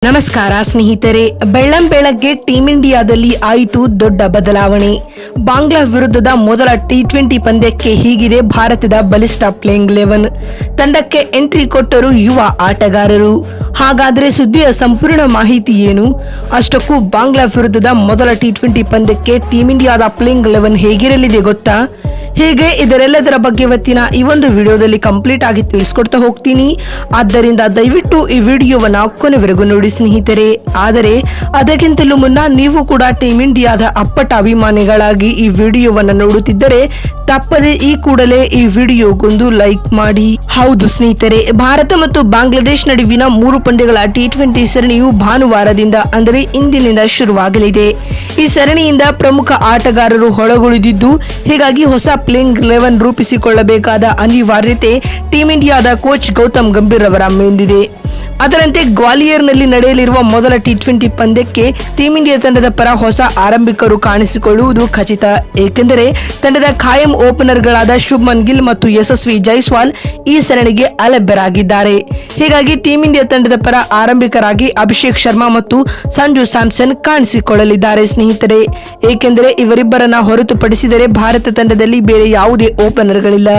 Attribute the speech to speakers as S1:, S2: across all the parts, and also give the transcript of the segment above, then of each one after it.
S1: ನಮಸ್ಕಾರ ಸ್ನೇಹಿತರೆ, ಬೆಳ್ಳಂಬೆಳಗ್ಗೆ ಟೀಂ ಇಂಡಿಯಾದಲ್ಲಿ ಆಯಿತು ದೊಡ್ಡ ಬದಲಾವಣೆ. ಬಾಂಗ್ಲಾ ವಿರುದ್ಧದ ಮೊದಲ ಟಿ20 ಪಂದ್ಯಕ್ಕೆ ಹೀಗಿದೆ ಭಾರತದ ಬಲಿಷ್ಠ ಪ್ಲೇಯಿಂಗ್ 11 ತಂಡಕ್ಕೆ ಎಂಟ್ರಿ ಕೊಟ್ಟರು ಯುವ ಆಟಗಾರರು. ಹಾಗಾದ್ರೆ ಸುದ್ದಿಯ ಸಂಪೂರ್ಣ ಮಾಹಿತಿ ಏನು? ಅಷ್ಟಕ್ಕೂ ಬಾಂಗ್ಲಾ ವಿರುದ್ಧದ ಮೊದಲ ಟಿ20 ಪಂದ್ಯಕ್ಕೆ ಟೀಂ ಇಂಡಿಯಾದ ಪ್ಲೇಯಿಂಗ್ 11 ಹೇಗಿರಲಿದೆ ಗೊತ್ತಾ? ಹೀಗೆ ಇದರೆಲ್ಲದರ ಬಗ್ಗೆ ಇವತ್ತಿನ ಈ ಒಂದು ವಿಡಿಯೋದಲ್ಲಿ ಕಂಪ್ಲೀಟ್ ಆಗಿ ತಿಳಿಸ್ಕೊಡ್ತಾ ಹೋಗ್ತೀನಿ. ಆದ್ದರಿಂದ ದಯವಿಟ್ಟು ಈ ವಿಡಿಯೋವನ್ನ ಕೊನೆವರೆಗೂ ನೋಡಿ ಸ್ನೇಹಿತರೆ. ಆದರೆ ಅದಕ್ಕಿಂತಲೂ ಮುನ್ನ ನೀವು ಕೂಡ ಟೀಂ ಇಂಡಿಯಾದ ಅಪ್ಪಟ ಅಭಿಮಾನಿಗಳಾಗಿ ಈ ವಿಡಿಯೋವನ್ನ ನೋಡುತ್ತಿದ್ದರೆ ತಪ್ಪದೆ ಈ ಕೂಡಲೇ ಈ ವಿಡಿಯೋಗೊಂದು ಲೈಕ್ ಮಾಡಿ. ಹೌದು ಸ್ನೇಹಿತರೆ, ಭಾರತ ಮತ್ತು ಬಾಂಗ್ಲಾದೇಶ್ ನಡುವಿನ 3 ಪಂದ್ಯಗಳ ಟಿ20 ಸರಣಿಯು ಭಾನುವಾರದಿಂದ ಅಂದರೆ ಇಂದಿನಿಂದ ಶುರುವಾಗಲಿದೆ. ಈ ಸರಣಿಯಿಂದ ಪ್ರಮುಖ ಆಟಗಾರರು ಹೊರಗುಳಿದಿದ್ದು, ಹೀಗಾಗಿ ಹೊಸ ಪ್ಲೇಯಿಂಗ್ 11 ರೂಪಿಸಿಕೊಳ್ಳಬೇಕಾದ ಅನಿವಾರ್ಯತೆ ಟೀಂ ಇಂಡಿಯಾದ ಕೋಚ್ ಗೌತಮ್ ಗಂಭೀರ್ ಅವರ ಮೇಲಿದೆ. ಅದರಂತೆ ಗ್ವಾಲಿಯರ್ನಲ್ಲಿ ನಡೆಯಲಿರುವ ಮೊದಲ ಟಿ20 ಪಂದ್ಯಕ್ಕೆ ಟೀಂ ಇಂಡಿಯಾ ತಂಡದ ಪರ ಹೊಸ ಆರಂಭಿಕರು ಕಾಣಿಸಿಕೊಳ್ಳುವುದು ಖಚಿತ. ಏಕೆಂದರೆ ತಂಡದ ಖಾಯಂ ಓಪನರ್ಗಳಾದ ಶುಭ್ಮನ್ ಗಿಲ್ ಮತ್ತು ಯಶಸ್ವಿ ಜೈಸ್ವಾಲ್ ಈ ಸರಣಿಗೆ ಅಲಭ್ಯರಾಗಿದ್ದಾರೆ. ಹೀಗಾಗಿ ಟೀಂ ಇಂಡಿಯಾ ತಂಡದ ಪರ ಆರಂಭಿಕರಾಗಿ ಅಭಿಷೇಕ್ ಶರ್ಮಾ ಮತ್ತು ಸಂಜು ಸ್ಯಾಮ್ಸನ್ ಕಾಣಿಸಿಕೊಳ್ಳಲಿದ್ದಾರೆ ಸ್ನೇಹಿತರೆ. ಏಕೆಂದರೆ ಇವರಿಬ್ಬರನ್ನ ಹೊರತುಪಡಿಸಿದರೆ ಭಾರತ ತಂಡದಲ್ಲಿ ಬೇರೆ ಯಾವುದೇ ಓಪನರ್ಗಳಿಲ್ಲ.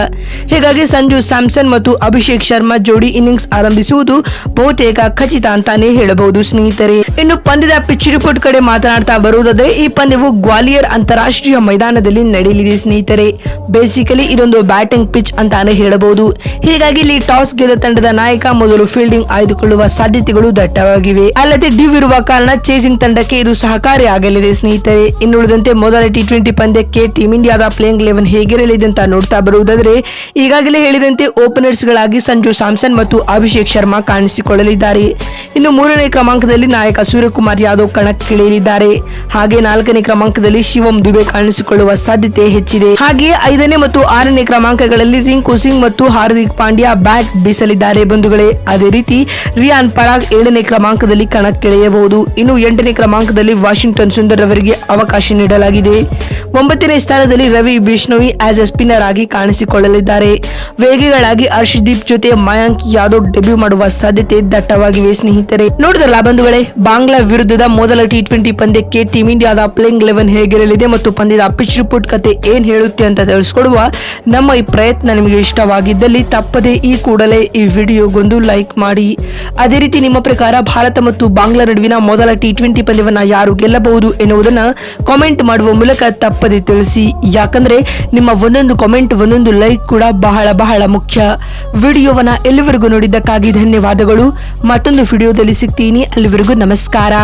S1: ಹೀಗಾಗಿ ಸಂಜು ಸ್ಯಾಮ್ಸನ್ ಮತ್ತು ಅಭಿಷೇಕ್ ಶರ್ಮಾ ಜೋಡಿ ಇನ್ನಿಂಗ್ಸ್ ಆರಂಭಿಸುವುದು ಬಹುತೇಕ ಖಚಿತ ಅಂತಾನೆ ಹೇಳಬಹುದು ಸ್ನೇಹಿತರೆ. ಇನ್ನು ಪಂದ್ಯದ ಪಿಚ್ ರಿಪೋರ್ಟ್ ಕಡೆ ಮಾತನಾಡ್ತಾ ಬರುವುದಾದರೆ, ಈ ಪಂದ್ಯವು ಗ್ವಾಲಿಯರ್ ಅಂತಾರಾಷ್ಟ್ರೀಯ ಮೈದಾನದಲ್ಲಿ ನಡೆಯಲಿದೆ ಸ್ನೇಹಿತರೆ. ಬೇಸಿಕಲಿ ಇದೊಂದು ಬ್ಯಾಟಿಂಗ್ ಪಿಚ್ ಅಂತಾನೆ ಹೇಳಬಹುದು. ಹೀಗಾಗಿ ಇಲ್ಲಿ ಟಾಸ್ ಗೆದ್ದ ತಂಡದ ನಾಯಕ ಮೊದಲು ಫೀಲ್ಡಿಂಗ್ ಆಯ್ದುಕೊಳ್ಳುವ ಸಾಧ್ಯತೆಗಳು ದಟ್ಟವಾಗಿವೆ. ಅಲ್ಲದೆ ಡ್ಯೂ ಇರುವ ಕಾರಣ ಚೇಸಿಂಗ್ ತಂಡಕ್ಕೆ ಇದು ಸಹಕಾರಿಯಾಗಲಿದೆ ಸ್ನೇಹಿತರೆ. ಇನ್ನುಳಿದಂತೆ ಮೊದಲ ಟಿ20 ಪಂದ್ಯಕ್ಕೆ ಟೀಂ ಇಂಡಿಯಾದ ಪ್ಲೇಯಿಂಗ್ 11 ಹೇಗಿರಲಿದೆ ಅಂತ ನೋಡ್ತಾ ಬರುವುದಾದರೆ, ಈಗಾಗಲೇ ಹೇಳಿದಂತೆ ಓಪನರ್ಸ್ ಗಳಾಗಿ ಸಂಜು ಸ್ಯಾಮ್ಸನ್ ಮತ್ತು ಅಭಿಷೇಕ್ ಶರ್ಮಾ ಕಾಣಿಸಿಕೊಳ್ಳಲಿದ್ದಾರೆ. ಇನ್ನು 3ನೇ ಕ್ರಮಾಂಕದಲ್ಲಿ ನಾಯಕ ಸೂರ್ಯಕುಮಾರ್ ಯಾದವ್ ಕಣಕ್ಕಿಳಿಯಲಿದ್ದಾರೆ. ಹಾಗೆ 4ನೇ ಕ್ರಮಾಂಕದಲ್ಲಿ ಶಿವಂ ದುಬೆ ಕಾಣಿಸಿಕೊಳ್ಳುವ ಸಾಧ್ಯತೆ ಹೆಚ್ಚಿದೆ. ಹಾಗೆಯೇ 5ನೇ ಮತ್ತು 6ನೇ ಕ್ರಮಾಂಕಗಳಲ್ಲಿ ರಿಂಕು ಸಿಂಗ್ ಮತ್ತು ಹಾರ್ದಿಕ್ ಪಾಂಡ್ಯ ಬ್ಯಾಟ್ ಬೀಸಲಿದ್ದಾರೆ ಬಂಧುಗಳೇ. ಅದೇ ರೀತಿ ರಿಯಾನ್ ಪರಾಗ್ 7ನೇ ಕ್ರಮಾಂಕದಲ್ಲಿ ಕಣಕ್ಕಿಳಿಯಬಹುದು. ಇನ್ನು 8ನೇ ಕ್ರಮಾಂಕದಲ್ಲಿ ವಾಷಿಂಗ್ಟನ್ ಸುಂದರ್ ಅವರಿಗೆ ಅವಕಾಶ ನೀಡಲಾಗಿದೆ. 9ನೇ ಸ್ಥಾನದಲ್ಲಿ Ravi Bishnoi as A spinner ಆಗಿ ಕಾಣಿಸಿಕೊಳ್ಳಲಿದ್ದಾರೆ. ವೇಗಿಗಳಾಗಿ ಹರ್ಷದೀಪ್ ಜೊತೆ ಮಯಾಂಕ್ ಯಾದವ್ ಡೆಬ್ಯೂ ಮಾಡುವ ಸಾಧ್ಯತೆ ದಟ್ಟವಾಗಿವೆ ಸ್ನೇಹಿತರೆ. ನೋಡಿದ್ರಲ್ಲ ಬಂಧುಗಳೇ, ಬಾಂಗ್ಲಾ ವಿರುದ್ಧದ ಮೊದಲ ಟಿ20 ಪಂದ್ಯಕ್ಕೆ ಟೀಂ ಇಂಡಿಯಾದ ಪ್ಲೇಯಿಂಗ್ 11 ಹೇಗಿರಲಿದೆ ಮತ್ತು ಪಂದ್ಯದ ಪಿಚ್ ರಿಪೋರ್ಟ್ ಕತೆ ಏನ್ ಹೇಳುತ್ತೆ ಅಂತ ತಿಳಿಸ್ಕೊಡುವ ನಮ್ಮ ಈ ಪ್ರಯತ್ನ ನಿಮಗೆ ಇಷ್ಟವಾಗಿದ್ದಲ್ಲಿ ತಪ್ಪದೆ ಈ ಕೂಡಲೇ ಈ ವಿಡಿಯೋಗೊಂದು ಲೈಕ್ ಮಾಡಿ. ಅದೇ ರೀತಿ ನಿಮ್ಮ ಪ್ರಕಾರ ಭಾರತ ಮತ್ತು ಬಾಂಗ್ಲಾ ನಡುವಿನ ಮೊದಲ ಟಿ20 ಪಂದ್ಯವನ್ನ ಯಾರು ಗೆಲ್ಲಬಹುದು ಎನ್ನುವುದನ್ನ ಕಾಮೆಂಟ್ ಮಾಡುವ ಮೂಲಕ ತಪ್ಪದೆ ತಿಳಿಸಿ. ಯಾಕಂದ್ರೆ ನಿಮ್ಮ ಒಂದೊಂದು ಕಾಮೆಂಟ್, ಒಂದೊಂದು ಲೈಕ್ ಕೂಡ ಬಹಳ ಬಹಳ ಮುಖ್ಯ. ವಿಡಿಯೋವನ್ನ ಎಲ್ಲಿವರೆಗೂ ನೋಡಿದ್ದಕ್ಕಾಗಿ ಧನ್ಯವಾದಗಳು. ಮತ್ತೊಂದು ವಿಡಿಯೋದಲ್ಲಿ ಸಿಗ್ತೀನಿ. ಅಲ್ಲಿವರೆಗೂ ನಮಸ್ಕಾರ.